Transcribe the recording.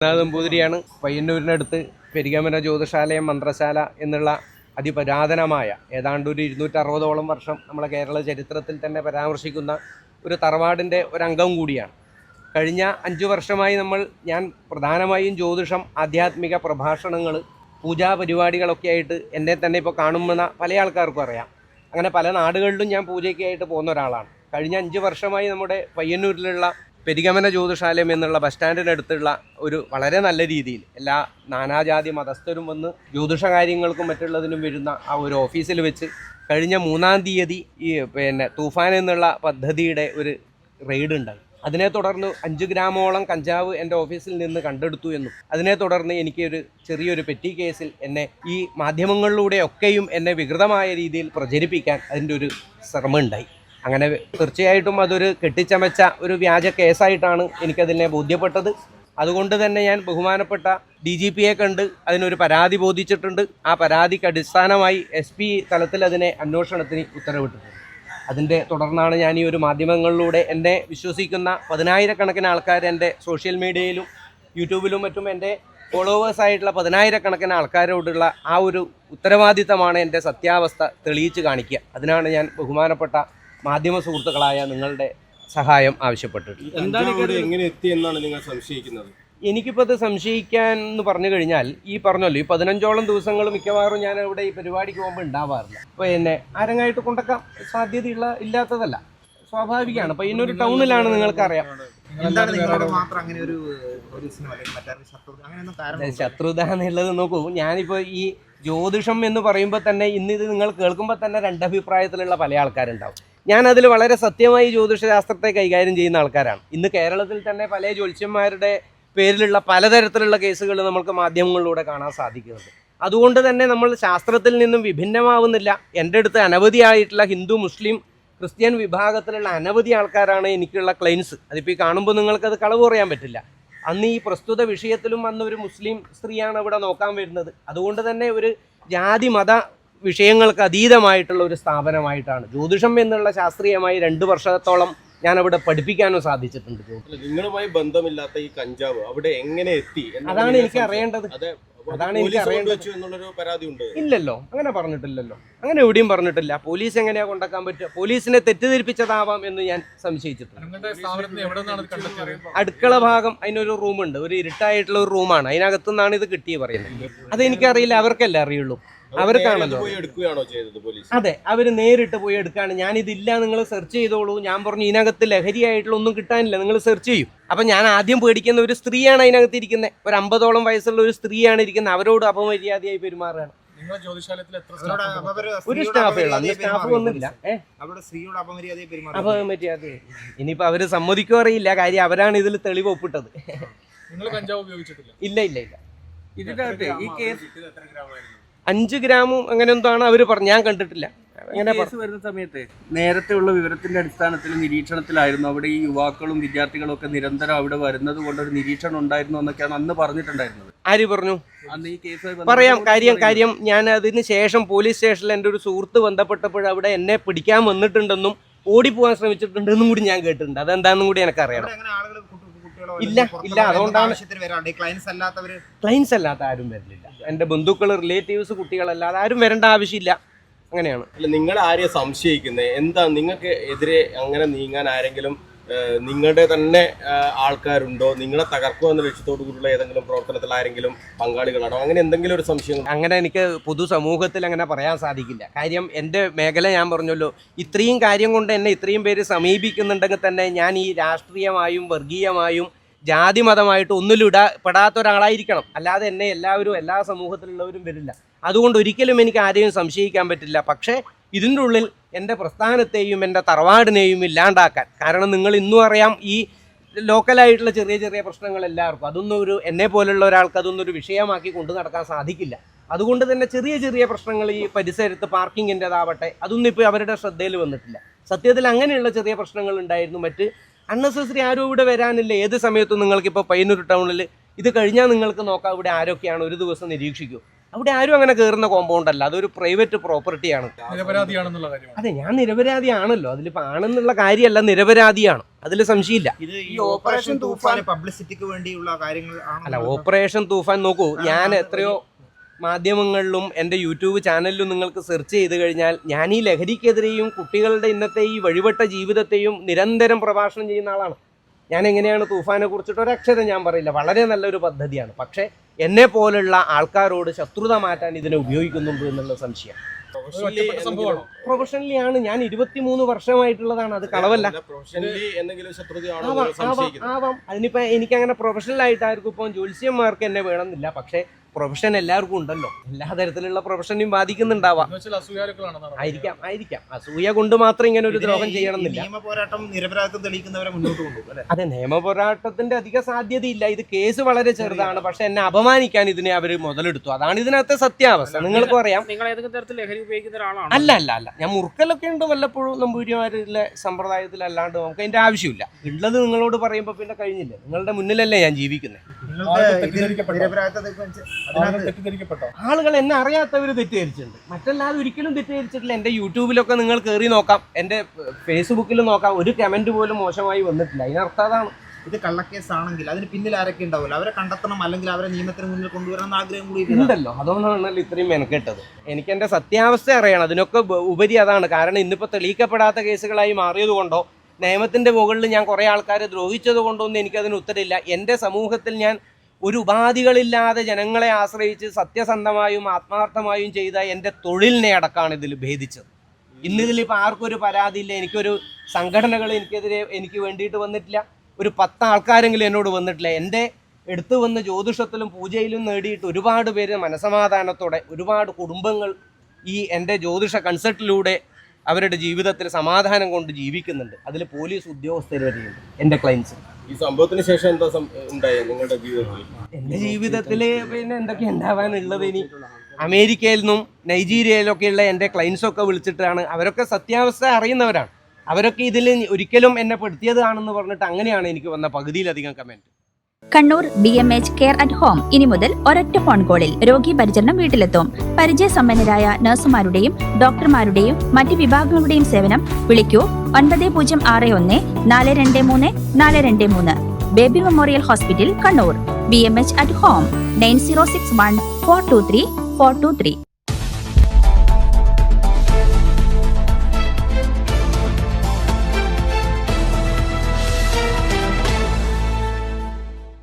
നമ്പൂതിരിയാണ്. പയ്യന്നൂരിനടുത്ത് പെരിഗമന ജ്യോതിഷാലയം മന്ത്രശാല എന്നുള്ള അതിപുരാതനമായ ഏതാണ്ട് ഒരു 260ഓളം വർഷം നമ്മളെ കേരള ചരിത്രത്തിൽ തന്നെ പരാമർശിക്കുന്ന ഒരു തറവാടിൻ്റെ ഒരംഗം കൂടിയാണ്. കഴിഞ്ഞ 5 വർഷമായി ഞാൻ പ്രധാനമായും ജ്യോതിഷം, ആധ്യാത്മിക പ്രഭാഷണങ്ങൾ, പൂജാ പരിപാടികളൊക്കെ ആയിട്ട് എന്നെ തന്നെ ഇപ്പോൾ കാണുന്ന പല ആൾക്കാർക്കും അറിയാം. അങ്ങനെ പല നാടുകളിലും ഞാൻ പൂജയ്ക്കായിട്ട് പോകുന്ന ഒരാളാണ്. കഴിഞ്ഞ 5 വർഷമായി നമ്മുടെ പയ്യന്നൂരിലുള്ള പെരിഗമന ജ്യോതിഷാലയം എന്നുള്ള ബസ് സ്റ്റാൻഡിനടുത്തുള്ള ഒരു വളരെ നല്ല രീതിയിൽ എല്ലാ നാനാജാതി മതസ്ഥരും വന്ന് ജ്യോതിഷ കാര്യങ്ങൾക്കും മറ്റുള്ളതിനും വരുന്ന ആ ഒരു ഓഫീസിൽ വെച്ച് കഴിഞ്ഞ 3-ാം തീയതി ഈ തൂഫാൻ എന്നുള്ള പദ്ധതിയുടെ ഒരു റെയ്ഡ് ഉണ്ടായി. അതിനെ തുടർന്ന് 5 ഗ്രാമോളം കഞ്ചാവ് എൻ്റെ ഓഫീസിൽ നിന്ന് കണ്ടെടുത്തു എന്നും അതിനെ തുടർന്ന് എനിക്കൊരു ചെറിയൊരു പെറ്റി കേസിൽ എന്നെ ഈ മാധ്യമങ്ങളിലൂടെയൊക്കെയും എന്നെ വികൃതമായ രീതിയിൽ പ്രചരിപ്പിക്കാൻ അതിൻ്റെ ഒരു ശ്രമം ഉണ്ടായി. അങ്ങനെ തീർച്ചയായിട്ടും അതൊരു കെട്ടിച്ചമച്ച ഒരു വ്യാജ കേസായിട്ടാണ് എനിക്കതിനെ ബോധ്യപ്പെട്ടത്. അതുകൊണ്ട് തന്നെ ഞാൻ ബഹുമാനപ്പെട്ട DGPയെ കണ്ട് അതിനൊരു പരാതി ബോധിച്ചിട്ടുണ്ട്. ആ പരാതിക്ക് അടിസ്ഥാനമായി SP തലത്തിൽ അതിനെ അന്വേഷണത്തിന് ഉത്തരവിട്ടിട്ടുണ്ട്. അതിൻ്റെ തുടർന്നാണ് ഞാൻ ഈ ഒരു മാധ്യമങ്ങളിലൂടെ എന്നെ വിശ്വസിക്കുന്ന 10,000-കണക്കിന് ആൾക്കാർ എൻ്റെ സോഷ്യൽ മീഡിയയിലും യൂട്യൂബിലും മറ്റും എൻ്റെ ഫോളോവേഴ്സായിട്ടുള്ള 10,000-കണക്കിന് ആൾക്കാരോടുള്ള ആ ഒരു ഉത്തരവാദിത്തമാണ് എൻ്റെ സത്യാവസ്ഥ തെളിയിച്ച് കാണിക്കുക. അതിനാണ് ഞാൻ ബഹുമാനപ്പെട്ട മാധ്യമ സുഹൃത്തുക്കളായ നിങ്ങളുടെ സഹായം ആവശ്യപ്പെട്ടിട്ടുണ്ട്. എങ്ങനെ എത്തി എന്നാണ് നിങ്ങൾ സംശയിക്കുന്നത്? എനിക്കിപ്പോൾ അത് സംശയിക്കാൻ എന്ന് പറഞ്ഞു കഴിഞ്ഞാൽ ഈ പറഞ്ഞല്ലോ, ഈ 15ഓളം ദിവസങ്ങൾ മിക്കവാറും ഞാൻ ഇവിടെ ഈ പരിപാടിക്ക് പോകുമ്പോൾ ഉണ്ടാവാറില്ല. അപ്പോൾ ആരെങ്ങായിട്ട് കൊണ്ടൊക്കാൻ സാധ്യതയുള്ള ഇല്ലാത്തതല്ല, സ്വാഭാവികമാണ്. അപ്പോൾ ഇതിനൊരു ടൗണിലാണ്, നിങ്ങൾക്കറിയാം. ശത്രുത എന്നുള്ളത് നോക്കൂ, ഞാനിപ്പോൾ ഈ ജ്യോതിഷം എന്ന് പറയുമ്പോൾ തന്നെ ഇന്നിത് നിങ്ങൾ കേൾക്കുമ്പോൾ തന്നെ 2 അഭിപ്രായത്തിലുള്ള പല ആൾക്കാരുണ്ടാവും. ഞാനതിൽ വളരെ സത്യമായി ജ്യോതിഷശാസ്ത്രത്തെ കൈകാര്യം ചെയ്യുന്ന ആൾക്കാരാണ്. ഇന്ന് കേരളത്തിൽ തന്നെ പല ജ്യോത്സ്യന്മാരുടെ പേരിലുള്ള പലതരത്തിലുള്ള കേസുകൾ നമുക്ക് മാധ്യമങ്ങളിലൂടെ കാണാൻ സാധിക്കുന്നുണ്ട്. അതുകൊണ്ട് തന്നെ നമ്മൾ ശാസ്ത്രത്തിൽ നിന്നും വിഭിന്നമാവുന്നില്ല. എൻ്റെ അടുത്ത് അനവധിയായിട്ടുള്ള ഹിന്ദു, മുസ്ലിം, ക്രിസ്ത്യൻ വിഭാഗത്തിലുള്ള അനവധി ആൾക്കാരാണ് എനിക്കുള്ള ക്ലെയിംസ്. അതിപ്പോൾ ഈ കാണുമ്പോൾ നിങ്ങൾക്കത് കളവ് പറയാൻ പറ്റില്ല. അന്ന് ഈ പ്രസ്തുത വിഷയത്തിലും അന്ന് ഒരു മുസ്ലിം സ്ത്രീയാണ് ഇവിടെ നോക്കാൻ വരുന്നത്. അതുകൊണ്ട് തന്നെ ഒരു ജാതി മത വിഷയങ്ങൾക്ക് അതീതമായിട്ടുള്ള ഒരു സ്ഥാപനമായിട്ടാണ് ജ്യോതിഷം എന്നുള്ള ശാസ്ത്രീയമായി 2 വർഷത്തോളം ഞാൻ അവിടെ പഠിപ്പിക്കാനും സാധിച്ചിട്ടുണ്ട്. നിങ്ങളുമായി ബന്ധമില്ലാത്ത ഈ കഞ്ചാവ് അവിടെ എങ്ങനെ എത്തി? അതാണ് എനിക്ക് അറിയേണ്ടത്. ഇല്ലല്ലോ, അങ്ങനെ പറഞ്ഞിട്ടില്ലല്ലോ, അങ്ങനെ എവിടെയും പറഞ്ഞിട്ടില്ല. പോലീസ് എങ്ങനെയാ കൊണ്ടാക്കാൻ പറ്റുക? പോലീസിനെ തെറ്റിദ്ധരിപ്പിച്ചതാവാം എന്ന് ഞാൻ സംശയിച്ചിട്ടുണ്ട്. അടുക്കള ഭാഗം അതിനൊരു റൂമുണ്ട്, ഒരു ഇരുട്ടായിട്ടുള്ള ഒരു റൂമാണ്. അതിനകത്തുനിന്നാണ് ഇത് കിട്ടിയത് പറയുന്നത്. അതെനിക്കറിയില്ല, അവർക്കല്ലേ അറിയുള്ളൂ, അവർക്കാണല്ലോ. അതെ, അവര് നേരിട്ട് പോയി എടുക്കുകയാണ്. ഞാനിതില്ല, നിങ്ങൾ സെർച്ച് ചെയ്തോളൂ. ഞാൻ പറഞ്ഞു ഇതിനകത്ത് ലഹരിയായിട്ടുള്ള ഒന്നും കിട്ടാനില്ല, നിങ്ങൾ സെർച്ച് ചെയ്യും. അപ്പം ഞാൻ ആദ്യം പേടിക്കുന്ന ഒരു സ്ത്രീയാണ് അതിനകത്ത് ഇരിക്കുന്നത്. ഒരു 50ഓളം വയസ്സുള്ള ഒരു സ്ത്രീയാണ് ഇരിക്കുന്നത്. അവരോട് അപമര്യാദയായി പെരുമാറുകയാണ്. ഒരു സ്റ്റാഫേ ഉള്ളൂ, അന്ന് സ്റ്റാഫ് ഒന്നുമില്ല. അപമര്യാദ ഇനിയിപ്പോ അവര് സമ്മതിക്കോ അറിയില്ല. കാര്യം അവരാണ് ഇതിൽ തെളിവ് ഒപ്പിട്ടത്. ഇല്ല ഇല്ല ഇല്ല. 5 ഗ്രാമും അങ്ങനെ എന്താണ് അവർ പറഞ്ഞു, ഞാൻ കണ്ടിട്ടില്ല. അങ്ങനെ വരുന്ന സമയത്ത് നേരത്തെ ഉള്ള വിവരത്തിന്റെ അടിസ്ഥാനത്തിൽ നിരീക്ഷണത്തിലായിരുന്നു. അവിടെ ഈ യുവാക്കളും വിദ്യാർത്ഥികളും ഒക്കെ നിരന്തരം അവിടെ വരുന്നത് കൊണ്ട് ഒരു നിരീക്ഷണം ഉണ്ടായിരുന്നു എന്നൊക്കെയാണ് അന്ന് പറഞ്ഞിട്ടുണ്ടായിരുന്നത്. ആര് പറഞ്ഞു? അന്ന് ഈ കേസ് പറയാം. കാര്യം ഞാൻ അതിന് ശേഷം പോലീസ് സ്റ്റേഷനിൽ എൻ്റെ ഒരു സുഹൃത്ത് ബന്ധപ്പെട്ടപ്പോൾ അവിടെ എന്നെ പിടിക്കാൻ വന്നിട്ടുണ്ടെന്നും ഓടിപ്പോകാൻ ശ്രമിച്ചിട്ടുണ്ടെന്നും കൂടി ഞാൻ കേട്ടിട്ടുണ്ട്. അതെന്താണെന്നും കൂടി എനിക്കറിയണം. ഇല്ല ഇല്ല, അതുകൊണ്ടാണ് ക്ലൈൻസ് അല്ലാത്ത ആരും വരില്ല. എൻ്റെ ബന്ധുക്കൾ, റിലേറ്റീവ്സ്, കുട്ടികളല്ലാതെ ആരും വരേണ്ട ആവശ്യമില്ല. അങ്ങനെയാണ്. നിങ്ങൾ ആരെയും സംശയിക്കുന്നത് എന്താ? നിങ്ങൾക്ക് എതിരെ അങ്ങനെ നീങ്ങാൻ ആരെങ്കിലും നിങ്ങളുടെ തന്നെ ആൾക്കാരുണ്ടോ? നിങ്ങളെ തകർക്കുക എന്ന ലക്ഷ്യത്തോടു കൂടിയുള്ള ഏതെങ്കിലും പ്രവർത്തനത്തിൽ ആരെങ്കിലും പങ്കാളികളാണോ? അങ്ങനെ എന്തെങ്കിലും ഒരു സംശയം? അങ്ങനെ എനിക്ക് പൊതുസമൂഹത്തിൽ അങ്ങനെ പറയാൻ സാധിക്കില്ല. കാര്യം എൻ്റെ മേഖല ഞാൻ പറഞ്ഞല്ലോ, ഇത്രയും കാര്യം കൊണ്ട് എന്നെ ഇത്രയും പേര് സമീപിക്കുന്നുണ്ടെങ്കിൽ തന്നെ ഞാൻ ഈ രാഷ്ട്രീയമായും വർഗീയമായും ജാതി മതമായിട്ട് ഒന്നിലും പെടാത്ത ഒരാളായിരിക്കണം. അല്ലാതെ എന്നെ എല്ലാവരും, എല്ലാ സമൂഹത്തിലുള്ളവരും വരില്ല. അതുകൊണ്ട് ഒരിക്കലും എനിക്ക് ആരെയും സംശയിക്കാൻ പറ്റില്ല. പക്ഷേ ഇതിൻ്റെ ഉള്ളിൽ എൻ്റെ പ്രസ്ഥാനത്തെയും എൻ്റെ തറവാടിനെയും ഇല്ലാണ്ടാക്കാൻ, കാരണം നിങ്ങൾ ഇന്നും അറിയാം, ഈ ലോക്കലായിട്ടുള്ള ചെറിയ ചെറിയ പ്രശ്നങ്ങൾ എല്ലാവർക്കും, അതൊന്നും എന്നെ പോലുള്ള ഒരാൾക്ക് അതൊന്നും ഒരു വിഷയമാക്കി കൊണ്ടു നടക്കാൻ സാധിക്കില്ല. അതുകൊണ്ട് തന്നെ ചെറിയ ചെറിയ പ്രശ്നങ്ങൾ ഈ പരിസരത്ത് പാർക്കിങ്ങിൻ്റെതാവട്ടെ, അതൊന്നും ഇപ്പോൾ അവരുടെ ശ്രദ്ധയിൽ വന്നിട്ടില്ല. സത്യത്തിൽ അങ്ങനെയുള്ള ചെറിയ പ്രശ്നങ്ങൾ ഉണ്ടായിരുന്നു. മറ്റ് അൺനെസസറി ആരും ഇവിടെ വരാനില്ല. ഏത് സമയത്തും നിങ്ങൾക്കിപ്പോൾ പയ്യന്നൂർ ടൗണിൽ ഇത് കഴിഞ്ഞാൽ നിങ്ങൾക്ക് നോക്കാം ഇവിടെ ആരൊക്കെയാണ് ഒരു ദിവസം നിരീക്ഷിക്കൂ. അവിടെ ആരും അങ്ങനെ കയറുന്ന കോമ്പൗണ്ട് അല്ല, അതൊരു പ്രൈവറ്റ് പ്രോപ്പർട്ടിയാണ്. അതെ, ഞാൻ നിരപരാധിയാണല്ലോ. അതിലിപ്പോൾ ആണെന്നുള്ള കാര്യമല്ല, നിരപരാധിയാണ്. അതിൽ സംശയമില്ല. ഇത് ഈ ഓപ്പറേഷൻ തൂഫാൻ പബ്ലിസിറ്റിക്ക് വേണ്ടിയുള്ള കാര്യങ്ങൾ അല്ല, ഓപ്പറേഷൻ തൂഫാൻ നോക്കൂ, ഞാൻ എത്രയോ മാധ്യമങ്ങളിലും എൻ്റെ യൂട്യൂബ് ചാനലിലും നിങ്ങൾക്ക് സെർച്ച് ചെയ്ത് കഴിഞ്ഞാൽ ഞാൻ ഈ ലഹരിക്കെതിരെയും കുട്ടികളുടെ ഇന്നത്തെ ഈ വഴിപെട്ട ജീവിതത്തെയും നിരന്തരം പ്രഭാഷണം ചെയ്യുന്ന ആളാണ്. ഞാൻ എങ്ങനെയാണ് തൂഫാനെ കുറിച്ചിട്ട് ഒരക്ഷരം ഞാൻ പറയില്ല. വളരെ നല്ലൊരു പദ്ധതിയാണ്. പക്ഷേ എന്നെ പോലുള്ള ആൾക്കാരോട് ശത്രുത മാറ്റാൻ ഇതിനെ ഉപയോഗിക്കുന്നുണ്ട് എന്നുള്ള സംശയം. പ്രൊഫഷണലി ആണ്, ഞാൻ 23 വർഷമായിട്ടുള്ളതാണ്. അത് കളവല്ല. ആവാം. അതിനിപ്പോ എനിക്കങ്ങനെ പ്രൊഫഷണൽ ആയിട്ട് ആർക്കും ഇപ്പം ജ്യോത്സ്യന്മാർക്ക് എന്നെ വേണമെന്നില്ല. പക്ഷേ പ്രൊഫഷൻ എല്ലാവർക്കും ഉണ്ടല്ലോ, എല്ലാ തരത്തിലുള്ള പ്രൊഫഷനെയും ബാധിക്കുന്നുണ്ടാവാം. ആയിരിക്കാം. അസൂയ കൊണ്ട് മാത്രം ഇങ്ങനെ ഒരു ദ്രോഹം ചെയ്യണമെന്നില്ല. നിയമ പോരാട്ടം നിരപരാധിത്വം തെളിയിക്കുന്നവരെ മുന്നോട്ട് കൊണ്ടുപോകും. അതെ, നിയമ പോരാട്ടത്തിന്റെ അധിക സാധ്യതയില്ല. ഇത് കേസ് വളരെ ചെറുതാണ്. പക്ഷെ എന്നെ അപമാനിക്കാൻ ഇതിനെ അവർ മുതലെടുത്തു. അതാണ് ഇതിനകത്തെ സത്യാവസ്ഥ. നിങ്ങൾക്ക് അറിയാം. അല്ല, ഞാൻ മുറുക്കലൊക്കെ ഉണ്ട് വല്ലപ്പോഴും നമ്പൂരിമാരിലെ സമ്പ്രദായത്തിലല്ലാണ്ട് നമുക്ക് അതിന്റെ ആവശ്യമില്ല. ഉള്ളത് നിങ്ങളോട് പറയുമ്പോൾ പിന്നെ കഴിഞ്ഞില്ലേ, നിങ്ങളുടെ മുന്നിലല്ലേ ഞാൻ ജീവിക്കുന്നത്. ആളുകൾ എന്നെ അറിയാത്തവർ തെറ്റിദ്ധരിച്ചിട്ടുണ്ട്, മറ്റല്ലാതെ ഒരിക്കലും തെറ്റിദ്ധരിച്ചിട്ടില്ല. എൻ്റെ യൂട്യൂബിലൊക്കെ നിങ്ങൾ കയറി നോക്കാം, എൻ്റെ ഫേസ്ബുക്കിൽ നോക്കാം, ഒരു കമന്റ് പോലും മോശമായി വന്നിട്ടില്ല. അതിനർത്ഥം അതാണ്. ഇത് കള്ളക്കേസ് ആണെങ്കിൽ അതിന് പിന്നിൽ ആരൊക്കെ ഉണ്ടാവില്ല, അവരെ കണ്ടെത്തണം, അല്ലെങ്കിൽ അവരെ നിയമത്തിന് മുന്നിൽ കൊണ്ടുവരണം ആഗ്രഹം കൂടി ഉണ്ടല്ലോ. അതുകൊണ്ടാണല്ലോ ഇത്രയും മെനക്കെട്ടത്. എനിക്ക് എൻ്റെ സത്യാവസ്ഥ അറിയണം. അതിനൊക്കെ ഉപരി അതാണ്. കാരണം ഇന്നിപ്പോൾ തെളിയിക്കപ്പെടാത്ത കേസുകളായി മാറിയത് കൊണ്ടോ നിയമത്തിൻ്റെ മുകളിൽ ഞാൻ കുറേ ആൾക്കാരെ ദ്രോഹിച്ചത് കൊണ്ടോ ഒന്നും എനിക്കതിന് ഉത്തരമില്ല. എൻ്റെ സമൂഹത്തിൽ ഞാൻ ഒരു ഉപാധികളില്ലാതെ ജനങ്ങളെ ആശ്രയിച്ച് സത്യസന്ധമായും ആത്മാർത്ഥമായും ചെയ്ത എൻ്റെ തൊഴിലിനെ അടക്കമാണ് ഇതിൽ ഭേദിച്ചത്. ഇന്നിതിലിപ്പോൾ ആർക്കൊരു പരാതിയില്ല. എനിക്കൊരു സംഘടനകൾ എനിക്ക് വേണ്ടിയിട്ട് വന്നിട്ടില്ല. ഒരു 10 ആൾക്കാരെങ്കിലും എന്നോട് വന്നിട്ടില്ല. എൻ്റെ എടുത്തു വന്ന് ജ്യോതിഷത്തിലും പൂജയിലും നേടിയിട്ട് ഒരുപാട് പേര് മനസമാധാനത്തോടെ, ഒരുപാട് കുടുംബങ്ങൾ ഈ എൻ്റെ ജ്യോതിഷ കൺസൾട്ടിലൂടെ അവരുടെ ജീവിതത്തിൽ സമാധാനം കൊണ്ട് ജീവിക്കുന്നുണ്ട്. അതിൽ പോലീസ് ഉദ്യോഗസ്ഥർ വരെയുണ്ട് എൻ്റെ ക്ലയൻസ്. ഈ സംഭവത്തിന് ശേഷം എന്താ ഉണ്ടായത് നിങ്ങളുടെ ജീവിതത്തിൽ? എൻ്റെ ജീവിതത്തിൽ പിന്നെ എന്തൊക്കെ ഉണ്ടാവാനുള്ളത്? ഇനി അമേരിക്കയിൽ നിന്നും നൈജീരിയയിലൊക്കെയുള്ള എൻ്റെ ക്ലയൻസൊക്കെ വിളിച്ചിട്ടാണ്. അവരൊക്കെ സത്യാവസ്ഥ അറിയുന്നവരാണ്. അവരൊക്കെ ഇതിൽ ഒരിക്കലും എന്നെ പെടുത്തിയതാണെന്ന് പറഞ്ഞിട്ട് അങ്ങനെയാണ് എനിക്ക് വന്ന പകുതിയിലധികം comment. Kannur BMH care at home ഇനി മുതൽ ഒരൊറ്റ ഫോൺ കോളിൽ രോഗി പരിചരണം വീട്ടിലെത്തും. പരിചയസമ്പന്നരായ നഴ്സുമാരുടെയും ഡോക്ടർമാരുടെയും മറ്റ് വിഭാഗങ്ങളുടെയും സേവനം വിളിക്കൂ 9061 423 423. Baby memorial hospital, Kannur. BMH at home 9061 423 423.